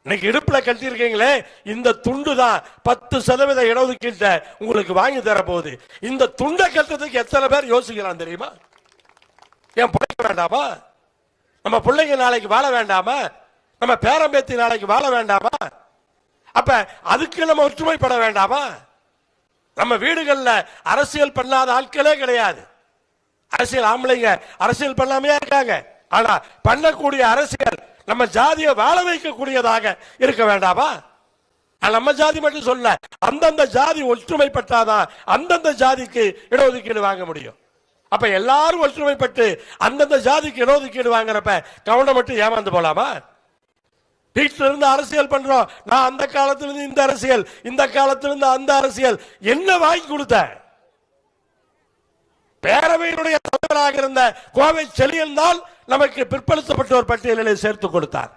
இன்னைக்கு இடுப்புல கட்டி இருக்கீங்களே, இந்த துண்டு தான் 10% இடஒதுக்கீட்ட உங்களுக்கு வாங்கி தர போகுது. இந்த துண்டை கட்டுறதுக்கு எத்தனை பேர் யோசிக்கலாம் தெரியுமா? ஏன் பிழைக்க வேண்டாமா? நம்ம பிள்ளைங்க நாளைக்கு வாழ வேண்டாமா? நம்ம பேரம்பேத்தி நாளைக்கு வாழ வேண்டாமா? அப்ப அதுக்கு நம்ம ஒற்றுமைப்பட வேண்டாமா? நம்ம வீடுகள்ல அரசியல் பண்ணாத ஆட்களே கிடையாது. அரசியல் ஆம்பளைங்க அரசியல் பண்ணாமையா இருக்காங்க. ஆனா பண்ணக்கூடிய அரசியல் நம்ம ஜாதியை வாழ வைக்கக்கூடியதாக இருக்க வேண்டாமா? நம்ம ஜாதி மட்டும் சொல்ல, அந்தந்த ஜாதி ஒற்றுமைப்பட்டாதான் அந்தந்த ஜாதிக்கு இடஒதுக்கீடு வாங்க முடியும். அப்ப எல்லாரும் ஒற்றுமைப்பட்டு அந்தந்த ஜாதிக்கு இடஒதுக்கீடு வாங்குறப்ப கவனம் மட்டும் ஏமாந்து போலாமா? வீட்டில இருந்து அரசியல் பண்றோம், நான் அந்த காலத்திலிருந்து இந்த அரசியல், இந்த காலத்திலிருந்து அந்த அரசியல், என்ன வாங்கி கொடுத்த? பேரவையினுடைய தலைவராக இருந்த கோவை செழியன் தான் நமக்கு பிற்படுத்தப்பட்ட ஒரு பட்டியலில் சேர்த்து கொடுத்தார்.